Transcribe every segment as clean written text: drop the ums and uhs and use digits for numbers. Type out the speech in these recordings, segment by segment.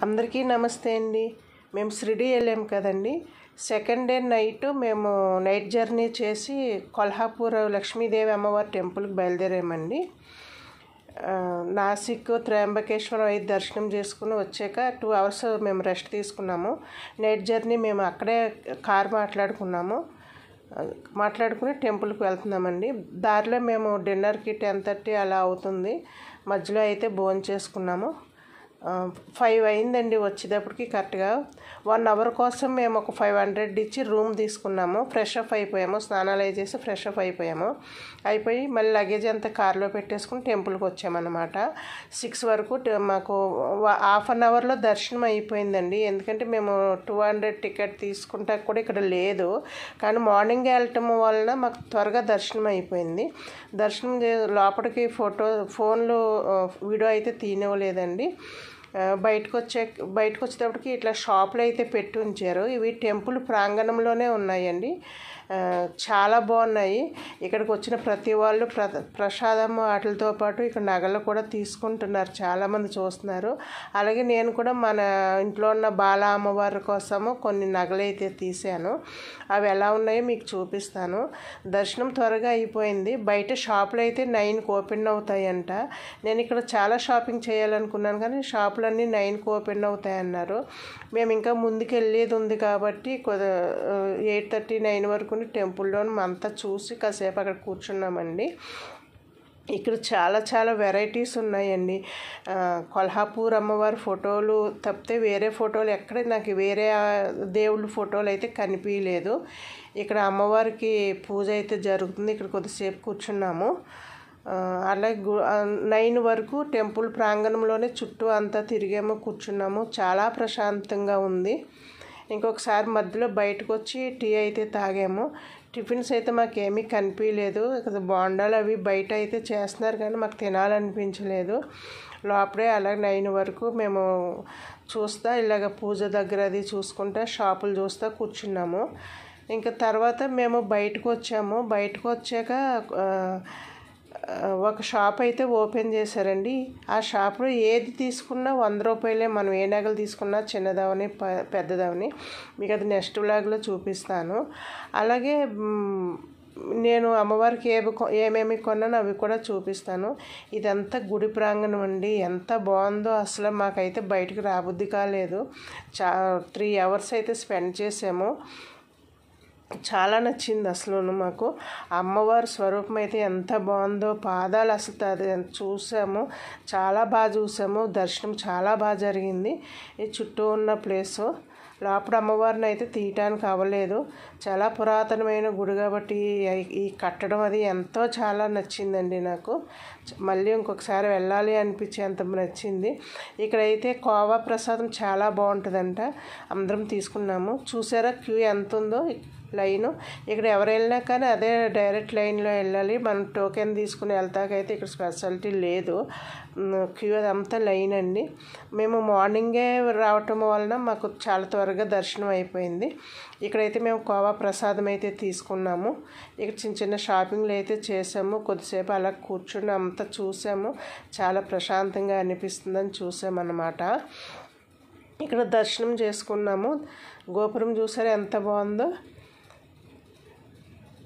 అందరికీ నమస్తే అండి. మేము షిరిడి వెళ్ళాం కదండి. సెకండ్ డే నైట్ మేము నైట్ జర్నీ చేసి కొల్హాపూర్ లక్ష్మీదేవి అమ్మవారి టెంపుల్కి బయలుదేరామండి. నాసిక్ త్రయంబకేశ్వరం అయితే దర్శనం చేసుకుని వచ్చాక 2 hours మేము రెస్ట్ తీసుకున్నాము. నైట్ జర్నీ మేము అక్కడే కార్ మాట్లాడుకుని టెంపుల్కి వెళ్తున్నామండి. దారిలో మేము డిన్నర్కి 10:30 అలా అవుతుంది. మధ్యలో అయితే భోజనం చేసుకున్నాము. 5 అయిందండి వచ్చేటప్పటికి. కరెక్ట్గా 1 hour కోసం మేము ఒక 500 ఇచ్చి రూమ్ తీసుకున్నాము. ఫ్రెష్ అప్ అయిపోయాము, స్నానాలు అవి చేసి ఫ్రెష్ అప్ అయిపోయి మళ్ళీ లగేజ్ అంతా కార్లో పెట్టేసుకుని టెంపుల్కి వచ్చామన్నమాట. 6 వరకు మాకు ½ an hourలో దర్శనం అయిపోయిందండి. ఎందుకంటే మేము 200 టికెట్ తీసుకుంటా కూడా ఇక్కడ లేదు, కానీ మార్నింగ్ వెళ్ళటం వలన మాకు త్వరగా దర్శనం అయిపోయింది. లోపలికి ఫోన్లు వీడియో అయితే తీయనివ్వలేదండి. బయటకు వచ్చేటప్పటికి ఇట్లా షాపులు అయితే పెట్టి ఉంచారు. ఇవి టెంపుల్ ప్రాంగణంలోనే ఉన్నాయండి. చాలా బాగున్నాయి. ఇక్కడికి వచ్చిన ప్రతి వాళ్ళు ప్రసాదం వాటితో పాటు ఇక్కడ నగలు కూడా తీసుకుంటున్నారు, చాలామంది చూస్తున్నారు. అలాగే నేను కూడా మన ఇంట్లో ఉన్న బాల అమ్మవారి కోసము కొన్ని నగలు అయితే తీసాను. అవి ఎలా ఉన్నాయో మీకు చూపిస్తాను. దర్శనం త్వరగా అయిపోయింది. బయట షాపులు అయితే 9కి ఓపెన్ అవుతాయంట. నేను ఇక్కడ చాలా షాపింగ్ చేయాలనుకున్నాను, కానీ షాపులన్నీ 9కి ఓపెన్ అవుతాయన్నారు. మేము ఇంకా ముందుకు వెళ్ళేది ఉంది కాబట్టి 8:30, 9 వరకు టెంపుల్లో అంతా చూసి కాసేపు అక్కడ కూర్చున్నామండి. ఇక్కడ చాలా వెరైటీస్ ఉన్నాయండి. కొల్హాపూర్ అమ్మవారి ఫోటోలు తప్పితే వేరే ఫోటోలు ఎక్కడ నాకు వేరే దేవుళ్ళ ఫోటోలు అయితే కనిపించలేదు. ఇక్కడ అమ్మవారికి పూజ అయితే జరుగుతుంది. ఇక్కడ కొద్దిసేపు కూర్చున్నాము. అలాగే 9 వరకు టెంపుల్ ప్రాంగణంలోనే చుట్టూ అంతా తిరిగాము, కూర్చున్నాము. చాలా ప్రశాంతంగా ఉంది. ఇంకొకసారి మధ్యలో బయటకు వచ్చి టీ అయితే తాగాము. టిఫిన్స్ అయితే మాకేమీ కనిపించలేదు. ఇక్కడ బోండాలు అవి బయట అయితే చేస్తున్నారు, కానీ మాకు తినాలనిపించలేదు. లోపలే అలాగే 9 వరకు మేము చూస్తా ఇలాగ పూజ దగ్గర అది చూసుకుంటా షాపులు చూస్తా కూర్చున్నాము. ఇంకా తర్వాత మేము బయటకు వచ్చాక ఒక షాప్ అయితే ఓపెన్ చేశారండి. ఆ షాప్లో ఏది తీసుకున్నా 100 రూపాయలే. మనం ఏ నగలు తీసుకున్నా చిన్నదవని పెద్దదవని మీకు అది నెక్స్ట్ వ్లాగ్లో చూపిస్తాను. అలాగే నేను అమ్మవారికి ఏమేమి కొన్నానో అవి కూడా చూపిస్తాను. ఇదంతా గుడి ప్రాంగణం అండి. ఎంత బాగుందో అసలు. మాకైతే బయటకు రాబుద్ది కాలేదు. 3 hours అయితే స్పెండ్ చేసాము. చాలా నచ్చింది అసలు మాకు. అమ్మవారి స్వరూపం అయితే ఎంత బాగుందో. పాదాలు అసలు అది చూసాము, చాలా బాగా చూసాము. దర్శనం చాలా బాగా జరిగింది. ఈ చుట్టూ ఉన్న ప్లేసు లోపల అమ్మవారిని అయితే తీయటానికి అవ్వలేదు. చాలా పురాతనమైన గుడి కాబట్టి ఈ కట్టడం అది చాలా నచ్చిందండి నాకు. మళ్ళీ ఇంకొకసారి వెళ్ళాలి అనిపించేంత నచ్చింది. ఇక్కడైతే కోవా ప్రసాదం చాలా బాగుంటుందంట. అందరం తీసుకున్నాము. చూసారా క్యూ ఎంత ఉందో లైను. ఇక్కడ ఎవరు వెళ్ళినా కానీ అదే డైరెక్ట్ లైన్లో వెళ్ళాలి. మనం టోకెన్ తీసుకుని వెళ్తాకైతే ఇక్కడ స్పెషాలిటీ లేదు. క్యూ అదంతా లైన్ అండి. మేము మార్నింగే రావటం వలన మాకు చాలా త్వరగా దర్శనం అయిపోయింది. ఇక్కడైతే మేము కోవా ప్రసాదం అయితే తీసుకున్నాము. ఇక్కడ చిన్న షాపింగ్లు అయితే చేసాము. కొద్దిసేపు అలా కూర్చుని అంతా చూసాము. చాలా ప్రశాంతంగా అనిపిస్తుందని చూసామన్నమాట. ఇక్కడ దర్శనం చేసుకున్నాము. గోపురం చూసారా ఎంత బాగుందో.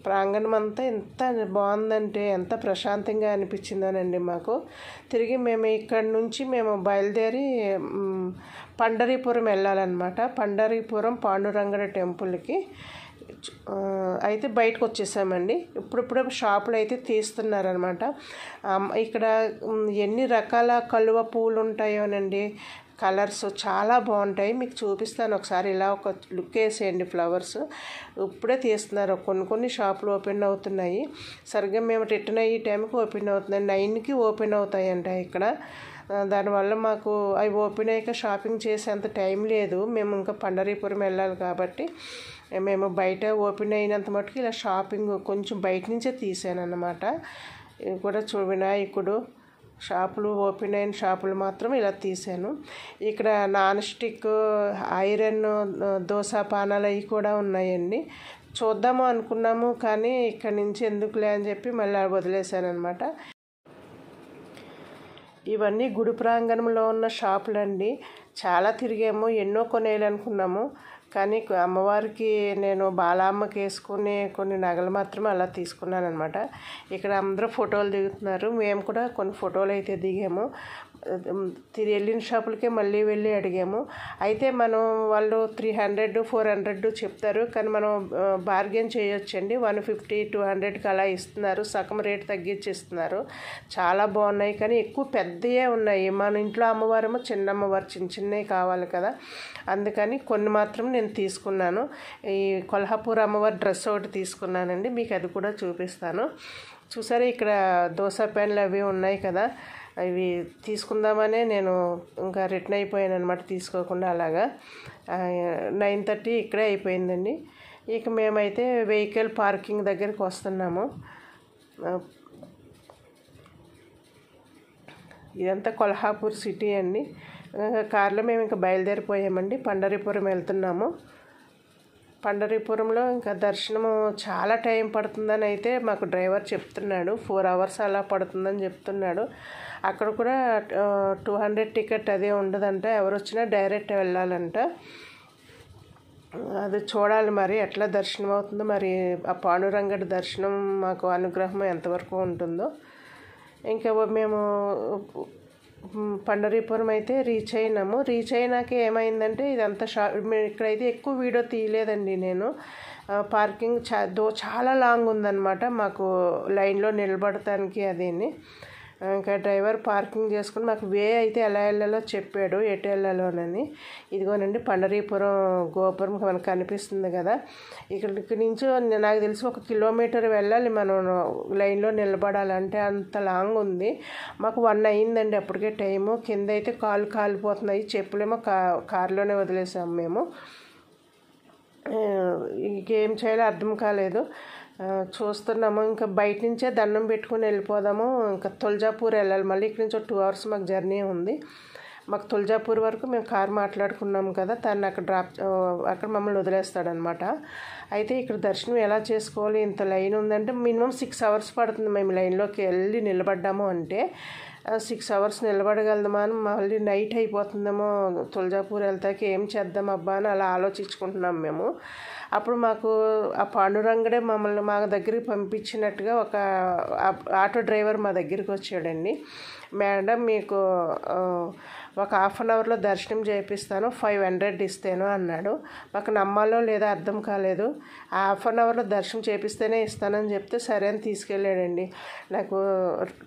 ప్రాంగణం అంతా ఎంత బాగుందంటే ఎంత ప్రశాంతంగా అనిపించిందోనండి మాకు. తిరిగి మేము ఇక్కడ నుంచి బయలుదేరి పండరీపురం వెళ్ళాలన్నమాట. పండరీపురం పాండురంగడ టెంపుల్కి అయితే బయటకు వచ్చేసామండి. ఇప్పుడిప్పుడే షాపులు అయితే తీస్తున్నారనమాట. ఇక్కడ ఎన్ని రకాల కలువ పూలు ఉంటాయోనండి. కలర్స్ చాలా బాగుంటాయి. మీకు చూపిస్తాను ఒకసారి. ఇలా ఒక లుక్ వేసేయండి. ఫ్లవర్స్ ఇప్పుడే తీస్తున్నారు. కొన్ని షాపులు ఓపెన్ అవుతున్నాయి. సరిగ్గా మేము రిటర్న్ అయ్యే టైంకి ఓపెన్ అవుతున్నాయి. 9కి ఓపెన్ అవుతాయంట ఇక్కడ. దానివల్ల మాకు అవి ఓపెన్ అయ్యాక షాపింగ్ చేసేంత టైం లేదు. మేము ఇంకా పండరీపురం వెళ్ళాలి కాబట్టి మేము బయట ఓపెన్ అయినంత మటుకు ఇలా షాపింగ్ కొంచెం బయట నుంచే తీసాను అన్నమాట. ఇది కూడా వినాయకుడు షాపులు ఓపెన్ అయిన షాపులు మాత్రం ఇలా తీసాను. ఇక్కడ నాన్ స్టిక్ ఐరన్ దోశ పానాలు అవి కూడా ఉన్నాయండి. చూద్దాము అనుకున్నాము, కానీ ఇక్కడి నుంచి ఎందుకులే అని చెప్పి మళ్ళీ వదిలేసాను అనమాట. ఇవన్నీ గుడి ప్రాంగణంలో ఉన్న షాపులండి. చాలా తిరిగాము, ఎన్నో కొనేయాలనుకున్నాము. కానీ అమ్మవారికి నేను బాలమ్మకి వేసుకునే కొన్ని నగలు మాత్రమే అలా తీసుకున్నాను అనమాట. ఇక్కడ అందరూ ఫోటోలు దిగుతున్నారు, మేము కూడా కొన్ని ఫోటోలు అయితే దిగాము. వెళ్ళిన షాపులకే మళ్ళీ వెళ్ళి అడిగాము. అయితే మనం వాళ్ళు 300 400 చెప్తారు, కానీ మనం బార్గెన్ చేయొచ్చండి. 150 200కి అలా ఇస్తున్నారు, సగం రేట్ తగ్గించి ఇస్తున్నారు. చాలా బాగున్నాయి, కానీ ఎక్కువ పెద్దయే ఉన్నాయి. మన ఇంట్లో అమ్మవారేమో చిన్న అమ్మవారు, చిన్న చిన్నవి కావాలి కదా, అందుకని కొన్ని మాత్రం నేను తీసుకున్నాను. ఈ కొల్హాపూర్ అమ్మవారి డ్రెస్ ఒకటి తీసుకున్నానండి, మీకు అది కూడా చూపిస్తాను. చూసారా, ఇక్కడ దోశ ప్యాన్లు అవి ఉన్నాయి కదా, అవి తీసుకుందామనే నేను ఇంకా రిటర్న్ అయిపోయాను అనమాట, తీసుకోకుండా. అలాగా 9:30 ఇక్కడే అయిపోయిందండి. ఇక మేమైతే వెహికల్ పార్కింగ్ దగ్గరికి వస్తున్నాము. ఇదంతా కొల్హాపూర్ సిటీ అండి. కార్లో మేము ఇంకా బయలుదేరిపోయామండి, పండరీపురం వెళ్తున్నాము. పండరీపురంలో ఇంకా దర్శనము చాలా టైం పడుతుందని అయితే మాకు డ్రైవర్ చెప్తున్నాడు. 4 hours అలా పడుతుందని చెప్తున్నాడు. అక్కడ కూడా 200 టికెట్ అదే ఉండదంట, ఎవరు వచ్చినా డైరెక్ట్ వెళ్ళాలంట. అది చూడాలి మరి ఎట్లా దర్శనం అవుతుందో. మరి ఆ పాండురంగడి దర్శనం మాకు అనుగ్రహం ఎంతవరకు ఉంటుందో. ఇంకా మేము పండరీపురం అయితే రీచ్ అయినాము. రీచ్ అయినాక ఏమైందంటే, ఇదంతా ఇక్కడైతే ఎక్కువ వీడియో తీయలేదండి నేను. పార్కింగ్ చాలా లాంగ్ ఉందన్నమాట మాకు లైన్లో నిలబడటానికి. అదేని ఇంకా డ్రైవర్ పార్కింగ్ చేసుకుని మాకు వే అయితే ఎలా వెళ్ళాలో చెప్పాడు, ఎటు వెళ్ళాలోనని. ఇదిగోనండి పండరీపురం గోపురం మనకు కనిపిస్తుంది కదా. ఇక్కడి నుంచి నాకు తెలిసి 1 kilometer వెళ్ళాలి మనం లైన్లో నిలబడాలంటే, అంత లాంగ్ ఉంది. మాకు 1 అయిందండి అప్పటికే టైము. కింద అయితే కాళ్ళు కాలిపోతున్నాయి, చెప్పులేమో కారులోనే వదిలేసాము మేము. ఇంకేం చేయాలో అర్థం కాలేదు. చూస్తున్నాము, ఇంకా బయట నుంచే దండం పెట్టుకుని వెళ్ళిపోదాము. ఇంకా తులజాపూర్ వెళ్ళాలి మళ్ళీ. ఇక్కడి నుంచి 2 hours మాకు జర్నీ ఉంది. మాకు తులజాపూర్ వరకు మేము కారు మాట్లాడుకున్నాము కదా, తను అక్కడ మమ్మల్ని వదిలేస్తాడనమాట. అయితే ఇక్కడ దర్శనం ఎలా చేసుకోవాలి, ఇంత లైన్ ఉందంటే మినిమం 6 hours పడుతుంది. మేము లైన్లోకి వెళ్ళి నిలబడ్డాము అంటే 6 hours నిలబడగలదామా అని, మళ్ళీ నైట్ అయిపోతుందేమో తులజాపూర్ వెళ్తాకి, ఏం చేద్దాం అబ్బా అని అలా ఆలోచించుకుంటున్నాం మేము. అప్పుడు మాకు ఆ పాండురంగడే మమ్మల్ని మా దగ్గరికి పంపించినట్టుగా ఒక ఆటో డ్రైవర్ మా దగ్గరికి వచ్చాడండి. మేడం మీకు ఒక 1/2 hourలో దర్శనం చేపిస్తాను, 500 ఇస్తాను అన్నాడు. మాకు నమ్మాలో లేదో అర్థం కాలేదు. ఆ 1/2 hourలో దర్శనం చేపిస్తేనే ఇస్తానని చెప్తే సరే అని తీసుకెళ్ళాడండి. నాకు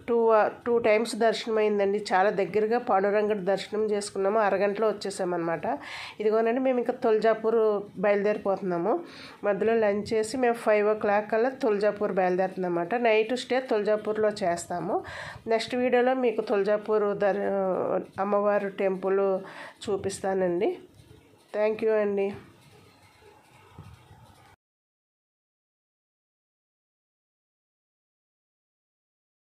2 times దర్శనం అయిందండి. చాలా దగ్గరగా పాండురంగడి దర్శనం చేసుకున్నాము. అరగంటలో వచ్చేసామన్నమాట. ఇదిగోనండి మేము ఇంకా తులజాపూర్ బయలుదేరిపోతున్నాము. మధ్యలో లంచ్ చేసి మేము 5 o'clock కల్లా తులజాపూర్ బయలుదేరుతున్నాం అన్నమాట. నైట్ స్టే తులజాపూర్లో చేస్తాము. నెక్స్ట్ వీడియోలో మీకు తులజాపూర్ అమ్మవారు టెంపుల్ చూపిస్తానండి. థ్యాంక్ యూ అండి.